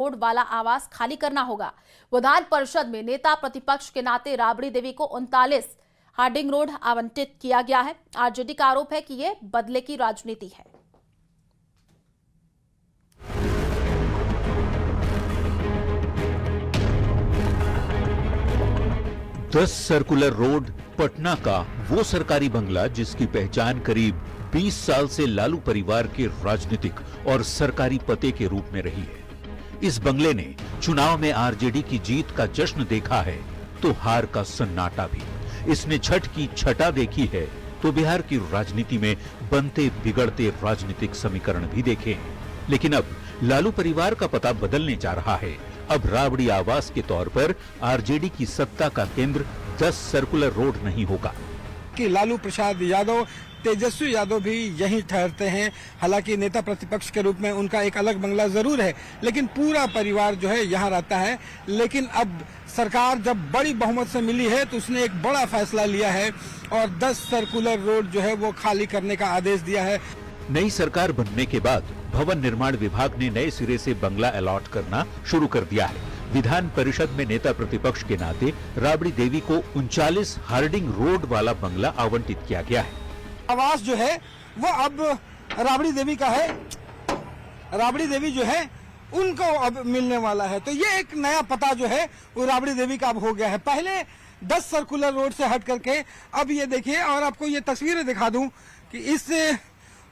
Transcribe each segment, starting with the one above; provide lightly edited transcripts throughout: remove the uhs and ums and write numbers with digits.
Road वाला आवास खाली करना होगा। विधान परिषद में नेता प्रतिपक्ष के नाते राबड़ी देवी को 39 हार्डिंग रोड आवंटित किया गया है। आरजेडी का आरोप है कि यह बदले की राजनीति है। 10 सर्कुलर रोड पटना का वो सरकारी बंगला जिसकी पहचान करीब 20 साल से लालू परिवार के राजनीतिक और सरकारी पते के रूप में रही है। इस बंगले ने चुनाव में आरजेडी की जीत का जश्न देखा है तो हार का सन्नाटा भी। इसने छठ की छटा देखी है तो बिहार की राजनीति में बनते बिगड़ते राजनीतिक समीकरण भी देखे हैं। लेकिन अब लालू परिवार का पता बदलने जा रहा है। अब राबड़ी आवास के तौर पर आरजेडी की सत्ता का केंद्र 10 सर्कुलर रोड नहीं होगा कि लालू प्रसाद यादव, तेजस्वी यादव भी यहीं ठहरते हैं। हालांकि नेता प्रतिपक्ष के रूप में उनका एक अलग बंगला जरूर है, लेकिन पूरा परिवार जो है यहाँ रहता है। लेकिन अब सरकार जब बड़ी बहुमत से मिली है तो उसने एक बड़ा फैसला लिया है और 10 सर्कुलर रोड जो है वो खाली करने का आदेश दिया है। नई सरकार बनने के बाद भवन निर्माण विभाग ने नए सिरे से बंगला अलॉट करना शुरू कर दिया है। विधान परिषद में नेता प्रतिपक्ष के नाते राबड़ी देवी को 39 हार्डिंग रोड वाला बंगला आवंटित किया गया है। आवास जो है वो अब राबड़ी देवी का है। राबड़ी देवी जो है उनको अब मिलने वाला है, तो ये एक नया पता जो है वो राबड़ी देवी का अब हो गया है। पहले 10 सर्कुलर रोड से हट करके अब ये देखिए, और आपको ये तस्वीरें दिखा दूं कि इस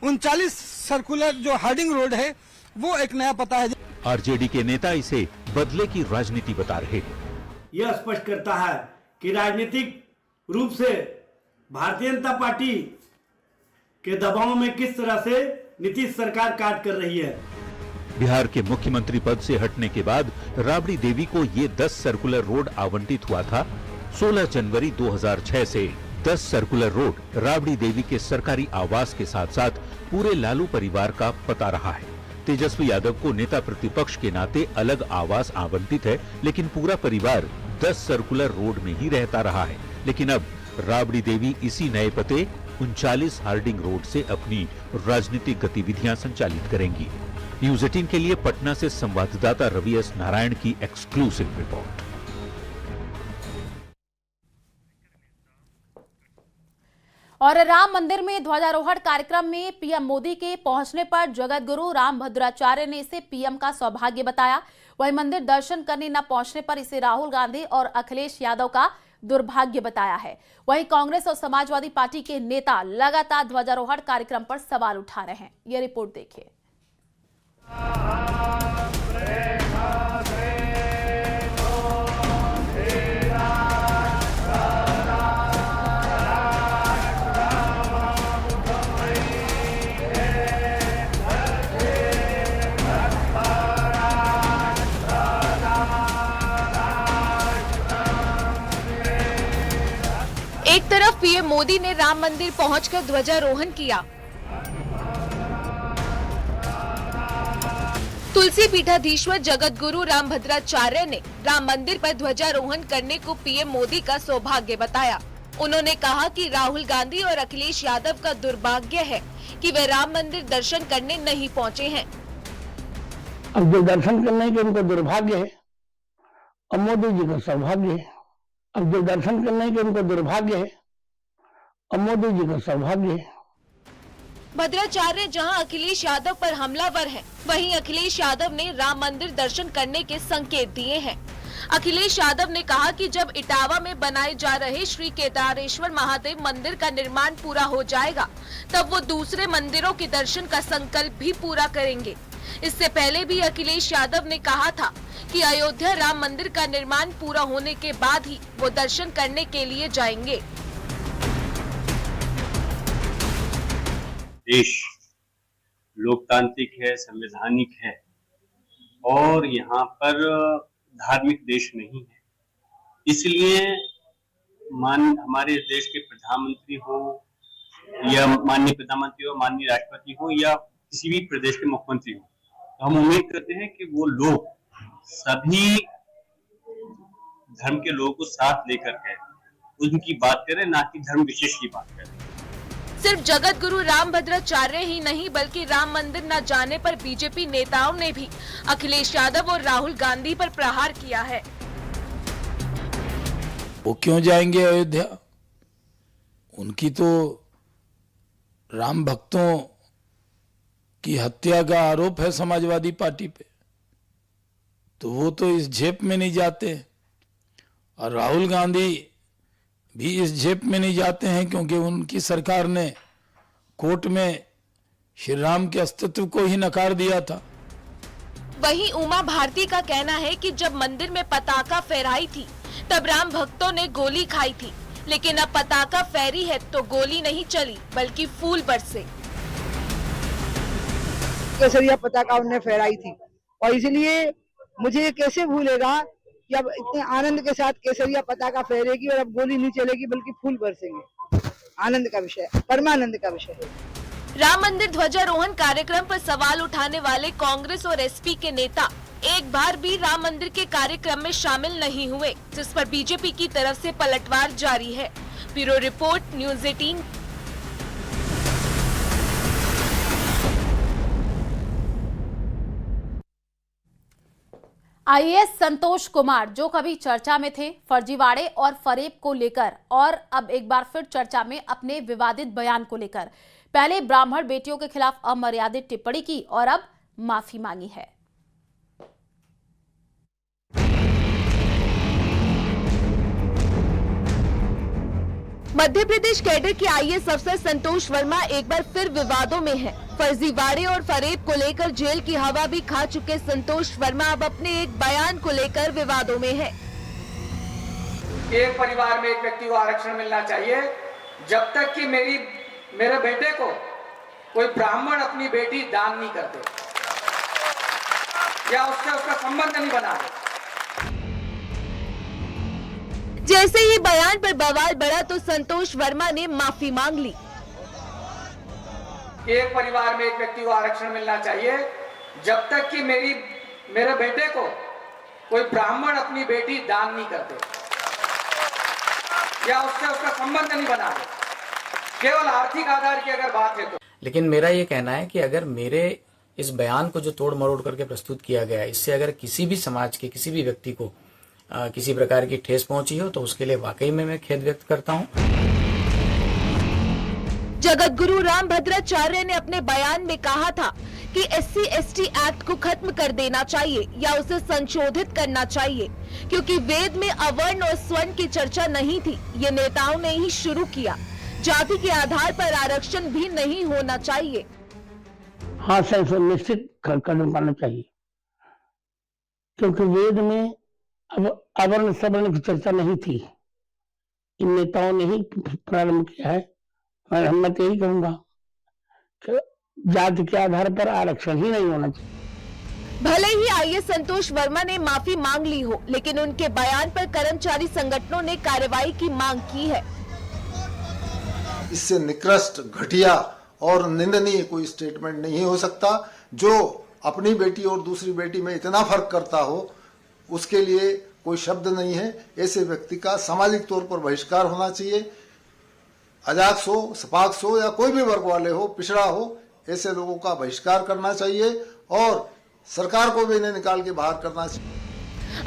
39 सर्कुलर जो हार्डिंग रोड है वो एक नया पता है। आरजेडी के नेता इसे बदले की राजनीति बता रहे हैं। यह स्पष्ट करता है कि राजनीतिक रूप से भारतीय जनता पार्टी के दबाव में किस तरह से नीतीश सरकार कार्य कर रही है। बिहार के मुख्यमंत्री पद से हटने के बाद राबड़ी देवी को ये 10 सर्कुलर रोड आवंटित हुआ था। 16 जनवरी 2006 से 10 सर्कुलर रोड राबड़ी देवी के सरकारी आवास के साथ साथ पूरे लालू परिवार का पता रहा है। तेजस्वी यादव को नेता प्रतिपक्ष के नाते अलग आवास आवंटित है, लेकिन पूरा परिवार 10 सर्कुलर रोड में ही रहता रहा है। लेकिन अब राबड़ी देवी इसी नए पते 39 हार्डिंग रोड से अपनी राजनीतिक गतिविधियां संचालित करेंगी। न्यूज 18 के लिए पटना से संवाददाता रवि एस नारायण की एक्सक्लूसिव रिपोर्ट। और राम मंदिर में ध्वजारोहण कार्यक्रम में पीएम मोदी के पहुंचने पर जगत गुरु रामभद्राचार्य ने इसे पीएम का सौभाग्य बताया। वहीं मंदिर दर्शन करने न पहुंचने पर इसे राहुल गांधी और अखिलेश यादव का दुर्भाग्य बताया है। वहीं कांग्रेस और समाजवादी पार्टी के नेता लगातार ध्वजारोहण कार्यक्रम पर सवाल उठा रहे हैं। यह रिपोर्ट देखिए। एक तरफ पीएम मोदी ने राम मंदिर पहुंचकर ध्वजारोहण किया। तुलसी पीठाधीश्वर जगत गुरु रामभद्राचार्य ने राम मंदिर पर ध्वजारोहण करने को पीएम मोदी का सौभाग्य बताया। उन्होंने कहा कि राहुल गांधी और अखिलेश यादव का दुर्भाग्य है कि वे राम मंदिर दर्शन करने नहीं पहुंचे हैं। अब जो दर्शन करने के उनको दुर्भाग्य है, अब मोदी जी का सौभाग्य है। अब जो दर्शन करने के उनको दुर्भाग्य है, अब मोदी जी का सौभाग्य है। भद्राचार्य जहां अखिलेश यादव पर हमलावर हैं, वहीं अखिलेश यादव ने राम मंदिर दर्शन करने के संकेत दिए हैं। अखिलेश यादव ने कहा कि जब इटावा में बनाए जा रहे श्री केदारेश्वर महादेव मंदिर का निर्माण पूरा हो जाएगा, तब वो दूसरे मंदिरों के दर्शन का संकल्प भी पूरा करेंगे। इससे पहले भी अखिलेश यादव ने कहा था कि अयोध्या राम मंदिर का निर्माण पूरा होने के बाद ही वो दर्शन करने के लिए जाएंगे। देश लोकतांत्रिक है, संवैधानिक है और यहाँ पर धार्मिक देश नहीं है। इसलिए हमारे देश के प्रधानमंत्री हो या माननीय प्रधानमंत्री हो, माननीय राष्ट्रपति हो या किसी भी प्रदेश के मुख्यमंत्री हो, तो हम उम्मीद करते हैं कि वो लोग सभी धर्म के लोगों को साथ लेकर के उनकी बात करें, ना कि धर्म विशेष की बात करें। सिर्फ जगत गुरु रामभद्राचार्य ही नहीं बल्कि राम मंदिर न जाने पर बीजेपी नेताओं ने भी अखिलेश यादव और राहुल गांधी पर प्रहार किया है। वो क्यों जाएंगे अयोध्या? उनकी तो राम भक्तों की हत्या का आरोप है समाजवादी पार्टी पे, तो वो तो इस झेप में नहीं जाते। और राहुल गांधी भी इस झेप में नहीं जाते हैं क्योंकि उनकी सरकार ने कोर्ट में श्री राम के अस्तित्व को ही नकार दिया था। वहीं उमा भारती का कहना है कि जब मंदिर में पताका फहराई थी तब राम भक्तों ने गोली खाई थी, लेकिन अब पताका फहरी है तो गोली नहीं चली बल्कि फूल बरसे। केसरिया पताका उन्होंने फहराई थी और इसलिए मुझे ये कैसे भूलेगा कि अब इतने आनंद के साथ केसरिया पताका फहरेगी और अब गोली नहीं चलेगी बल्कि फूल बरसेंगे। आनंद का विषय, परमानंद का विषय है। राम मंदिर ध्वजारोहण कार्यक्रम पर सवाल उठाने वाले कांग्रेस और एसपी के नेता एक बार भी राम मंदिर के कार्यक्रम में शामिल नहीं हुए, जिस पर बीजेपी की तरफ से पलटवार जारी है। Bureau report, news 18। IAS Santosh Kumar जो कभी चर्चा में थे फर्जीवाड़े और फरेब को लेकर और अब एक बार फिर चर्चा में अपने विवादित बयान को लेकर, पहले ब्राह्मण बेटियों के खिलाफ अमर्यादित टिप्पणी की और अब माफी मांगी है। मध्य प्रदेश कैडर के आईएएस अफसर संतोष वर्मा एक बार फिर विवादों में है। फर्जीवाड़े और फरेब को लेकर जेल की हवा भी खा चुके संतोष वर्मा अब अपने एक बयान को लेकर विवादों में है। एक परिवार में एक व्यक्ति को आरक्षण मिलना चाहिए जब तक कि मेरे बेटे को कोई ब्राह्मण अपनी बेटी दान नहीं करते या उससे उसका संबंध नहीं बना दे। जैसे ही बयान पर बवाल बढ़ा तो संतोष वर्मा ने माफी मांग ली। एक परिवार में एक व्यक्ति को आरक्षण मिलना चाहिए जब तक कि मेरे बेटे को कोई ब्राह्मण अपनी बेटी दान नहीं करते या उससे उसका संबंध नहीं बना दे। केवल आर्थिक आधार की अगर बात है तो। लेकिन मेरा ये कहना है कि अगर मेरे इस बयान को जो तोड़ मरोड़ करके प्रस्तुत किया गया है, इससे अगर किसी भी समाज के किसी भी व्यक्ति को किसी प्रकार की ठेस पहुंची हो तो उसके लिए वाकई में मैं खेद व्यक्त करता हूं। जगत गुरु रामभद्राचार्य ने अपने बयान में कहा था कि SC/ST एक्ट को खत्म कर देना चाहिए या उसे संशोधित करना चाहिए, क्योंकि वेद में अवर्ण और स्वर्ण की चर्चा नहीं थी, ये नेताओं ने ही शुरू किया। जाति के आधार पर आरक्षण भी नहीं होना चाहिए। हाँ, निश्चित कदम करना चाहिए, क्योंकि वेद में अब अवर्ण सवर्ण की चर्चा नहीं थी, इन नेताओं ने ही प्रारंभ किया है। और मैं तो यही कहूंगा कि जाति के आधार पर आरक्षण ही नहीं होना चाहिए। भले ही आईएएस संतोष वर्मा ने माफी मांग ली हो, लेकिन उनके बयान पर कर्मचारी संगठनों ने कार्रवाई की मांग की है। इससे निकृष्ट, घटिया और निंदनीय कोई स्टेटमेंट नहीं हो सकता। जो अपनी बेटी और दूसरी बेटी में इतना फर्क करता हो, उसके लिए कोई शब्द नहीं है। ऐसे व्यक्ति का सामाजिक तौर पर बहिष्कार होना चाहिए। अजाक्स हो, सपाक्स हो या कोई भी वर्ग वाले हो, पिछड़ा हो, ऐसे लोगों का बहिष्कार करना चाहिए और सरकार को भी इन्हें निकाल के बाहर करना चाहिए।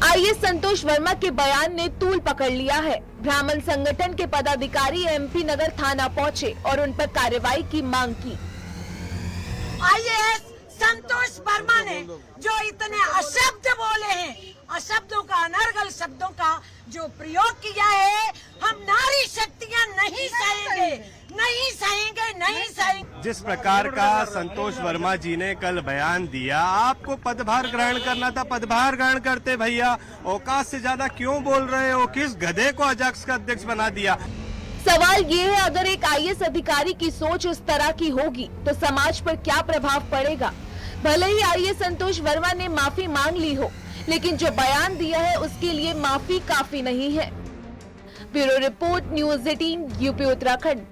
आईएएस संतोष वर्मा के बयान ने तूल पकड़ लिया है। ब्राह्मण संगठन के पदाधिकारी MP नगर थाना पहुंचे और उन पर कार्रवाई की मांग की। आईएएस संतोष वर्मा ने जो इतने अशब्द बोले हैं, अशब्दों का, अनर्गल शब्दों का जो प्रयोग किया है, हम नारी शक्तियां नहीं सहेंगे, नहीं सहेंगे, नहीं सहेंगे। जिस प्रकार का संतोष वर्मा जी ने कल बयान दिया, आपको पदभार ग्रहण करना था, पदभार ग्रहण करते भैया। औकात से ज्यादा क्यों बोल रहे हो? किस गधे को अध्यक्ष का अध्यक्ष बना दिया? सवाल ये है, अगर एक आईएएस अधिकारी की सोच इस तरह की होगी तो समाज पर क्या प्रभाव पड़ेगा? भले ही आईएएस संतोष वर्मा ने माफी मांग ली हो, लेकिन जो बयान दिया है उसके लिए माफी काफी नहीं है। Bureau report, news 18, UP Uttarakhand.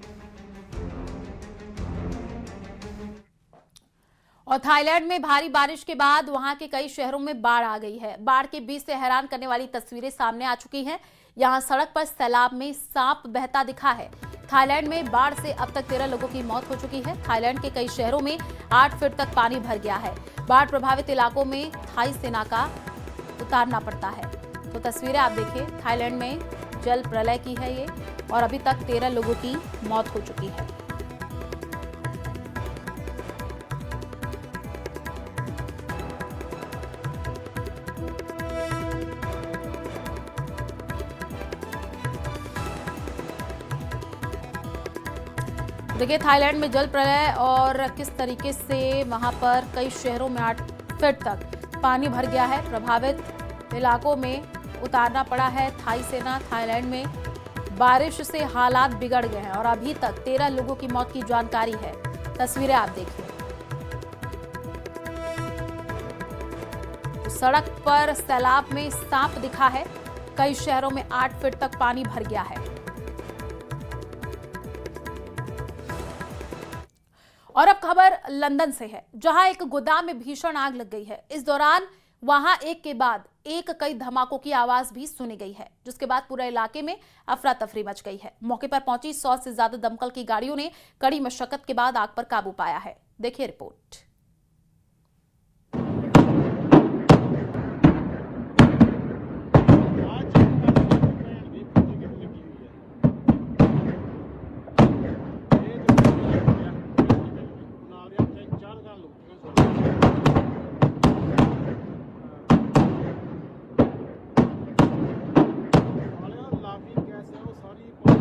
और थाईलैंड में भारी बारिश के बाद वहां के कई शहरों में बाढ़ आ गई है। बाढ़ के बीच से हैरान करने वाली तस्वीरें सामने आ चुकी हैं। यहां सड़क पर सैलाब में सांप बहता दिखा है। थाईलैंड में बाढ़ से अब तक 13 लोगों की मौत हो चुकी है। थाईलैंड के कई शहरों में 8 फीट तक पानी भर गया है। बाढ़ प्रभावित इलाकों में थाई सेना का उतारना पड़ता है। तो तस्वीरें आप देखिए, थाईलैंड में जल प्रलय की है ये, और अभी तक 13 लोगों की मौत हो चुकी है। देखिए थाईलैंड में जल प्रलय और किस तरीके से वहां पर कई शहरों में 8 फीट तक पानी भर गया है। प्रभावित इलाकों में उतारना पड़ा है थाई सेना। थाईलैंड में बारिश से हालात बिगड़ गए हैं और अभी तक 13 लोगों की मौत की जानकारी है। तस्वीरें आप देखिए, सड़क पर सैलाब में सांप दिखा है। कई शहरों में 8 फीट तक पानी भर गया है। और अब खबर लंदन से है, जहां एक गोदाम में भीषण आग लग गई है। इस दौरान वहां एक के बाद एक कई धमाकों की आवाज भी सुनी गई है, जिसके बाद पूरे इलाके में अफरा तफरी मच गई है। मौके पर पहुंची 100 से ज्यादा दमकल की गाड़ियों ने कड़ी मशक्कत के बाद आग पर काबू पाया है। देखिए रिपोर्ट।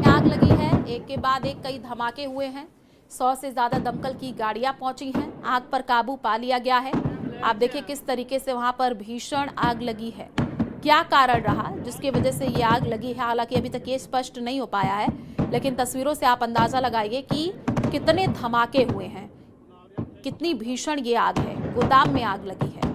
आग लगी है, एक के बाद एक कई धमाके हुए हैं। 100 से ज्यादा दमकल की गाड़ियां पहुंची हैं। आग पर काबू पा लिया गया है। आप देखिए किस तरीके से वहां पर भीषण आग लगी है। क्या कारण रहा जिसकी वजह से ये आग लगी है, हालांकि अभी तक ये स्पष्ट नहीं हो पाया है, लेकिन तस्वीरों से आप अंदाजा लगाइए कि कितने धमाके हुए हैं, कितनी भीषण ये आग है। गोदाम में आग लगी है।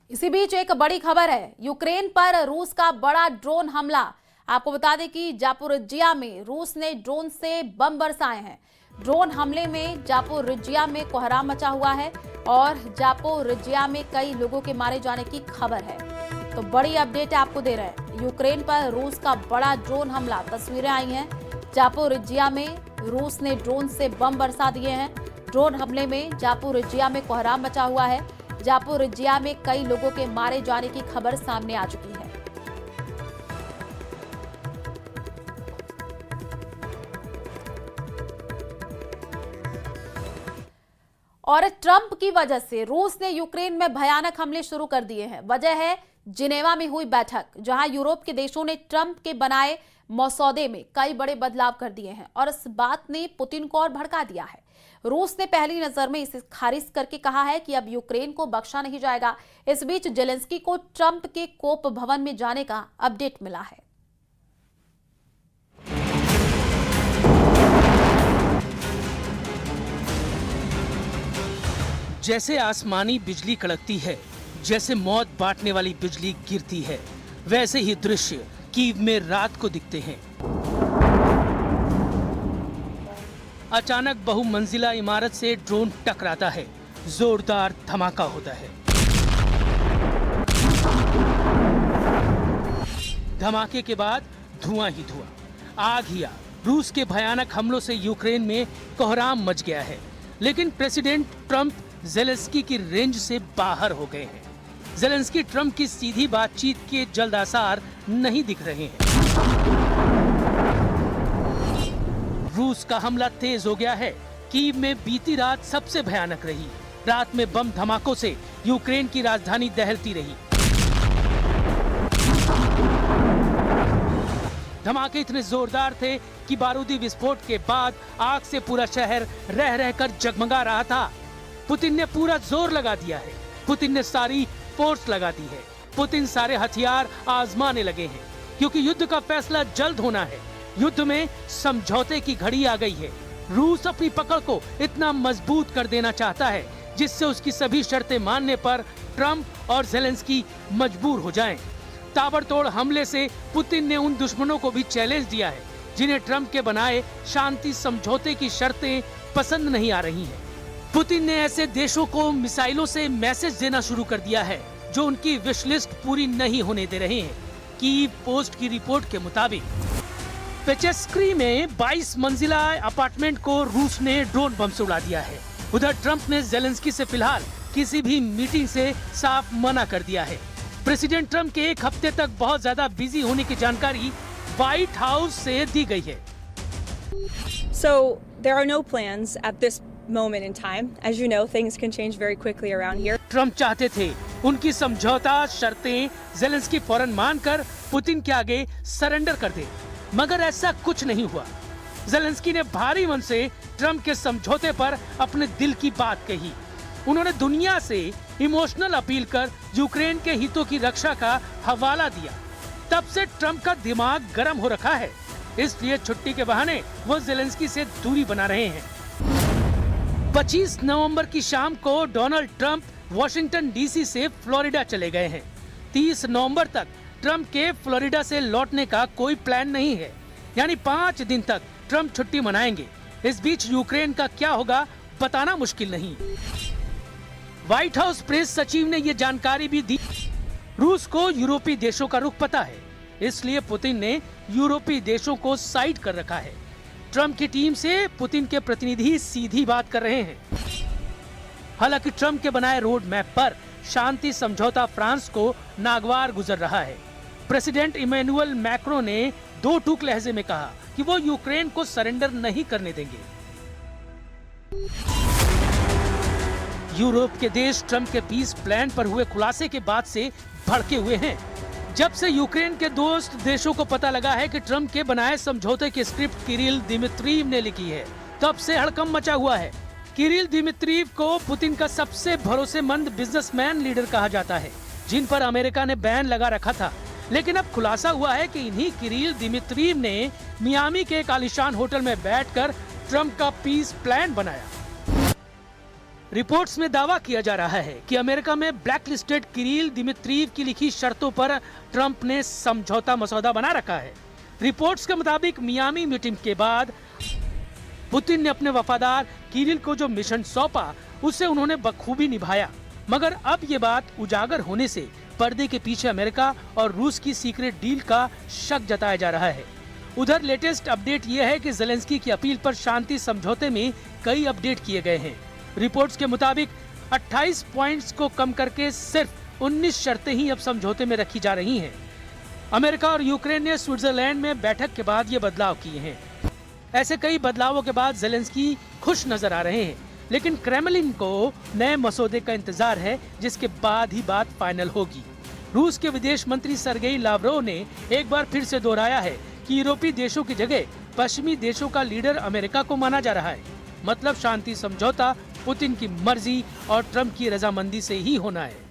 इसी बीच एक बड़ी खबर है, यूक्रेन पर रूस का बड़ा ड्रोन हमला। आपको बता दें कि जापोरिजिया में रूस ने ड्रोन से बम बरसाए हैं। ड्रोन हमले में जापोरिजिया में कोहराम मचा हुआ है और जापोरिजिया में कई लोगों के मारे जाने की खबर है। तो बड़ी अपडेट आपको दे रहे हैं, यूक्रेन पर रूस का बड़ा ड्रोन हमला। तस्वीरें आई हैं, जापोरिजिया में रूस ने ड्रोन से बम बरसा दिए हैं। ड्रोन हमले में जापोरिजिया में कोहराम मचा हुआ है। जापोरिजिया में कई लोगों के मारे जाने की खबर सामने आ चुकी है। और ट्रंप की वजह से रूस ने यूक्रेन में भयानक हमले शुरू कर दिए हैं। वजह है जिनेवा में हुई बैठक, जहां यूरोप के देशों ने ट्रंप के बनाए मसौदे में कई बड़े बदलाव कर दिए हैं और इस बात ने पुतिन को और भड़का दिया है। रूस ने पहली नजर में इसे खारिज करके कहा है कि अब यूक्रेन को बख्शा नहीं जाएगा। इस बीच जेलेंस्की को ट्रंप के कोप भवन में जाने का अपडेट मिला है। जैसे आसमानी बिजली कड़कती है, जैसे मौत बांटने वाली बिजली गिरती है, वैसे ही दृश्य कीव में रात को दिखते हैं। अचानक बहुमंजिला इमारत से ड्रोन टकराता है, जोरदार धमाका होता है। धमाके के बाद धुआं ही धुआं, आग ही आग। रूस के भयानक हमलों से यूक्रेन में कोहराम मच गया है, लेकिन प्रेसिडेंट ट्रंप जेलेंस्की की रेंज से बाहर हो गए हैं। जेलेंस्की ट्रंप की सीधी बातचीत के जल्द आसार नहीं दिख रहे हैं। रूस का हमला तेज हो गया है। कीव में बीती रात सबसे भयानक रही। रात में बम धमाकों से यूक्रेन की राजधानी दहलती रही। धमाके इतने जोरदार थे कि बारूदी विस्फोट के बाद आग से पूरा शहर रह रहकर जगमगा रहा था। पुतिन ने पूरा जोर लगा दिया है। पुतिन ने सारी फोर्स लगा दी है। पुतिन सारे हथियार आजमाने लगे हैं, क्योंकि युद्ध का फैसला जल्द होना है। युद्ध में समझौते की घड़ी आ गई है। रूस अपनी पकड़ को इतना मजबूत कर देना चाहता है जिससे उसकी सभी शर्तें मानने पर ट्रंप और जेलेंस्की मजबूर हो जाएं। ताबड़तोड़ हमले से पुतिन ने उन दुश्मनों को भी चैलेंज दिया है जिन्हें ट्रंप के बनाए शांति समझौते की शर्तें पसंद नहीं आ रही हैं। पुतिन ने ऐसे देशों को मिसाइलों से मैसेज देना शुरू कर दिया है जो उनकी विश लिस्ट पूरी नहीं होने दे रहे हैं। कीव पोस्ट की रिपोर्ट के मुताबिक पेचेस्क्री में 22 मंजिला अपार्टमेंट को रूस ने ड्रोन बम से उड़ा दिया है। उधर ट्रंप ने जेलेंस्की से फिलहाल किसी भी मीटिंग से साफ मना कर दिया है। प्रेसिडेंट ट्रंप के एक हफ्ते तक बहुत ज्यादा बिजी होने की जानकारी व्हाइट हाउस से दी गई है। So there are no plans at this moment in time. As you know, things can change very quickly around here. Trump चाहते थे उनकी समझौता शर्तें जेलेंस्की फौरन मानकर पुतिन के आगे सरेंडर कर दे, मगर ऐसा कुछ नहीं हुआ। जेलेंस्की ने भारी मन से ट्रंप के समझौते पर अपने दिल की बात कही। उन्होंने दुनिया से इमोशनल अपील कर यूक्रेन के हितों की रक्षा का हवाला दिया। तब से ट्रंप का दिमाग गर्म हो रखा है, इसलिए छुट्टी के बहाने वो जेलेंस्की से दूरी बना रहे हैं। 25 नवंबर की शाम को डोनाल्ड ट्रंप वॉशिंगटन डीसी से फ्लोरिडा चले गए हैं। 30 नवंबर तक ट्रंप के फ्लोरिडा से लौटने का कोई प्लान नहीं है, यानी 5 दिन तक ट्रंप छुट्टी मनाएंगे। इस बीच यूक्रेन का क्या होगा बताना मुश्किल नहीं। व्हाइट हाउस प्रेस सचिव ने ये जानकारी भी दी। रूस को यूरोपीय देशों का रुख पता है, इसलिए पुतिन ने यूरोपीय देशों को साइड कर रखा है। ट्रंप की टीम से पुतिन के प्रतिनिधि सीधी बात कर रहे हैं। हालांकि ट्रंप के बनाए रोड मैप पर शांति समझौता फ्रांस को नागवार गुजर रहा है। प्रेसिडेंट इमैनुअल मैक्रो ने दो टूक लहजे में कहा कि वो यूक्रेन को सरेंडर नहीं करने देंगे। यूरोप के देश ट्रंप के पीस प्लान पर हुए खुलासे के बाद से भड़के हुए हैं। जब से यूक्रेन के दोस्त देशों को पता लगा है कि ट्रंप के बनाए समझौते की स्क्रिप्ट किरिल दिमित्रीव ने लिखी है, तब से हड़कंप मचा हुआ है। किरिल दिमित्रीव को पुतिन का सबसे भरोसेमंद बिजनेसमैन लीडर कहा जाता है, जिन पर अमेरिका ने बैन लगा रखा था। लेकिन अब खुलासा हुआ है कि इन्हीं किरिल दिमित्रीव ने मियामी के एक आलीशान होटल में बैठकर ट्रंप का पीस प्लान बनाया। रिपोर्ट्स में दावा किया जा रहा है कि अमेरिका में ब्लैकलिस्टेड किरिल दिमित्रीव की लिखी शर्तों पर ट्रंप ने समझौता मसौदा बना रखा है। रिपोर्ट्स के मुताबिक मियामी मीटिंग के बाद पुतिन ने अपने वफादार किरिल को जो मिशन सौंपा उसे उन्होंने बखूबी निभाया, मगर अब ये बात उजागर होने से पर्दे के पीछे अमेरिका और रूस की सीक्रेट डील का शक जताया जा रहा है। उधर लेटेस्ट अपडेट ये है कि जेलेंस्की की अपील पर शांति समझौते में कई अपडेट किए गए हैं। रिपोर्ट्स के मुताबिक 28 पॉइंट्स को कम करके सिर्फ 19 शर्तें ही अब समझौते में रखी जा रही हैं। अमेरिका और यूक्रेन ने स्विट्जरलैंड में बैठक के बाद ये बदलाव किए हैं। ऐसे कई बदलावों के बाद जेलेंस्की खुश नजर आ रहे हैं, लेकिन क्रेमलिन को नए मसौदे का इंतजार है, जिसके बाद ही बात फाइनल होगी। रूस के विदेश मंत्री सर्गेई लावरोव ने एक बार फिर से दोहराया है कि यूरोपीय देशों की जगह पश्चिमी देशों का लीडर अमेरिका को माना जा रहा है। मतलब शांति समझौता पुतिन की मर्जी और ट्रंप की रजामंदी से ही होना है।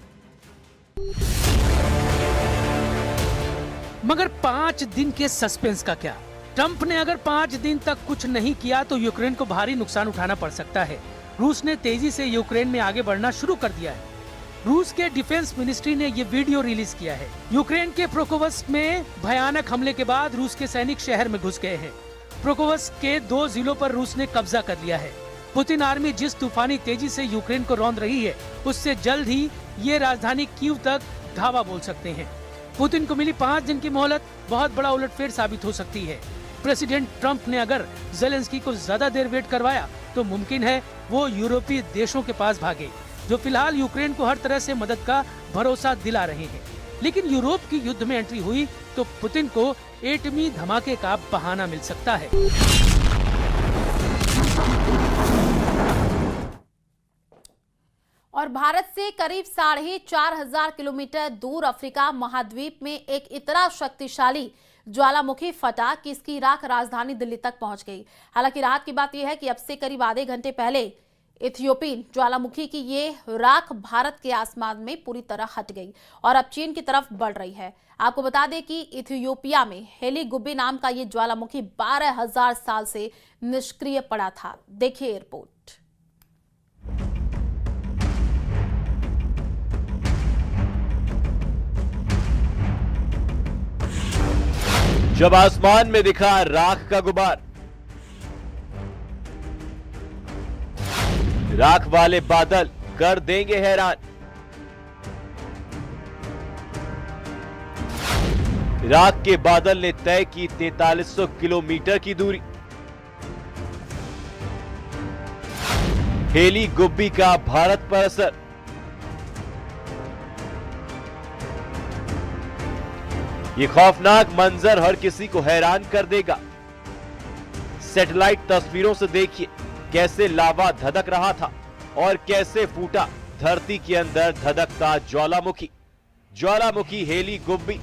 मगर 5 दिन के सस्पेंस का क्या? ट्रंप ने अगर 5 दिन तक कुछ नहीं किया तो यूक्रेन को भारी नुकसान उठाना पड़ सकता है। रूस ने तेजी से यूक्रेन में आगे बढ़ना शुरू कर दिया है। रूस के डिफेंस मिनिस्ट्री ने ये वीडियो रिलीज किया है। यूक्रेन के प्रोकोवस्क में भयानक हमले के बाद रूस के सैनिक शहर में घुस गए हैं। प्रोकोवस्क के 2 जिलों पर रूस ने कब्जा कर लिया है। पुतिन आर्मी जिस तूफानी तेजी से यूक्रेन को रौंद रही है, उससे जल्द ही ये राजधानी कीव तक धावा बोल सकते हैं। पुतिन को मिली 5 दिन की मोहलत बहुत बड़ा उलटफेर साबित हो सकती है। प्रेसिडेंट ट्रंप ने अगर जेलेंस्की को ज्यादा देर वेट करवाया तो मुमकिन है वो यूरोपीय देशों के पास भागे, जो फिलहाल यूक्रेन को हर तरह से मदद का भरोसा दिला रहे हैं। लेकिन यूरोप की युद्ध में एंट्री हुई तो पुतिन को एटमी धमाके का बहाना मिल सकता है। और भारत से करीब 4,500 किलोमीटर दूर अफ्रीका महाद्वीप में एक इतना शक्तिशाली ज्वालामुखी फटा कि इसकी राख राजधानी दिल्ली तक पहुंच गई। हालांकि राहत की बात यह है कि अब से करीब आधे घंटे पहले इथियोपियन ज्वालामुखी की ये राख भारत के आसमान में पूरी तरह हट गई और अब चीन की तरफ बढ़ रही है। आपको बता दें कि इथियोपिया में हेली गुब्बी नाम का ये ज्वालामुखी 12,000 साल से निष्क्रिय पड़ा था। देखिए रिपोर्ट। जब आसमान में दिखा राख का गुबार, राख वाले बादल कर देंगे हैरान। राख के बादल ने तय की 4300 किलोमीटर की दूरी। हेली गुब्बी का भारत पर असर। ये खौफनाक मंजर हर किसी को हैरान कर देगा। सैटेलाइट तस्वीरों से देखिए कैसे लावा धधक रहा था और कैसे फूटा धरती के अंदर धधकता ज्वालामुखी। ज्वालामुखी हेली गुब्बी।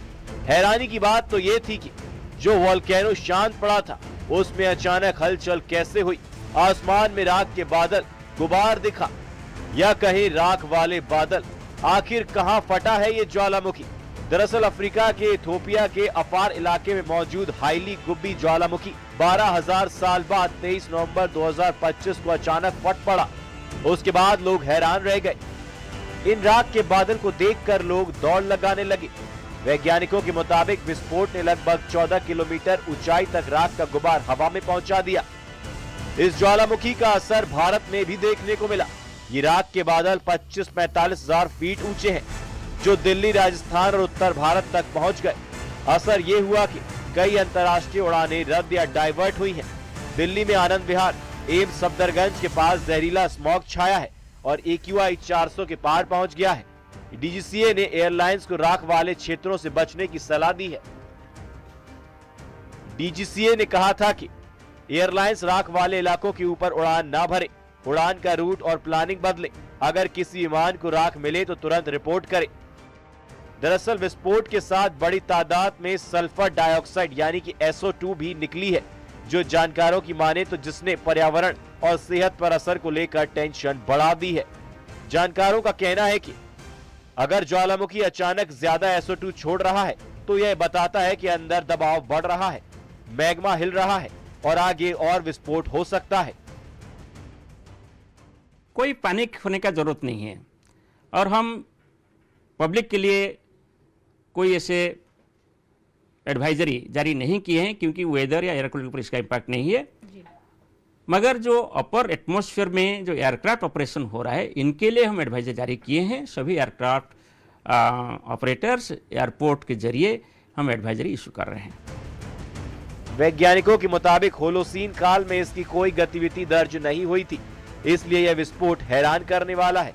हैरानी की बात तो यह थी कि जो वोल्केनो शांत पड़ा था उसमें अचानक हलचल कैसे हुई। आसमान में राख के बादल, गुबार दिखा या कहीं राख वाले बादल। आखिर कहां फटा है ये ज्वालामुखी? दरअसल अफ्रीका के इथोपिया के अफार इलाके में मौजूद हाइली गुब्बी ज्वालामुखी 12,000 साल बाद 23 नवंबर 2025 को अचानक फट पड़ा। उसके बाद लोग हैरान रह गए। इन राख के बादल को देखकर लोग दौड़ लगाने लगे। वैज्ञानिकों के मुताबिक विस्फोट ने लगभग 14 किलोमीटर ऊंचाई तक राख का गुबार हवा में पहुंचा दिया। इस ज्वालामुखी का असर भारत में भी देखने को मिला। ये राख के बादल 25-45 हजार फीट ऊंचे हैं जो दिल्ली, राजस्थान और उत्तर भारत तक पहुंच गए। असर ये हुआ कि कई अंतर्राष्ट्रीय उड़ानें रद्द या डाइवर्ट हुई हैं। दिल्ली में आनंद विहार, एम्स सफदरगंज के पास जहरीला स्मॉग छाया है और AQI 400 के पार पहुंच गया है। DGCA ने एयरलाइंस को राख वाले क्षेत्रों से बचने की सलाह दी है। DGCA ने कहा था कि एयरलाइंस राख वाले इलाकों के ऊपर उड़ान ना भरे, उड़ान का रूट और प्लानिंग बदले। अगर किसी विमान को राख मिले तो तुरंत रिपोर्ट करे। दरअसल विस्फोट के साथ बड़ी तादाद में सल्फर डाइऑक्साइड यानी कि SO2 भी निकली है, जो जानकारों की माने तो जिसने पर्यावरण और सेहत पर असर को लेकर टेंशन बढ़ा दी है। जानकारों का कहना है कि अगर ज्वालामुखी अचानक ज्यादा SO2 छोड़ रहा है तो यह बताता है कि अंदर दबाव बढ़ रहा है, मैग्मा हिल रहा है और आगे और विस्फोट हो सकता है। कोई पैनिक होने का जरूरत नहीं है और हम पब्लिक के लिए कोई ऐसे एडवाइजरी जारी नहीं किए हैं क्योंकि वेदर या एयर क्वालिटी के ऊपर इसका इम्पैक्ट नहीं है। मगर जो अपर एटमॉस्फेयर में जो एयरक्राफ्ट ऑपरेशन हो रहा है इनके लिए हम एडवाइजरी जारी किए हैं। सभी एयरक्राफ्ट ऑपरेटर्स एयरपोर्ट के जरिए हम एडवाइजरी इशू कर रहे हैं। वैज्ञानिकों के मुताबिक होलोसीन काल में इसकी कोई गतिविधि दर्ज नहीं हुई थी, इसलिए यह विस्फोट हैरान करने वाला है।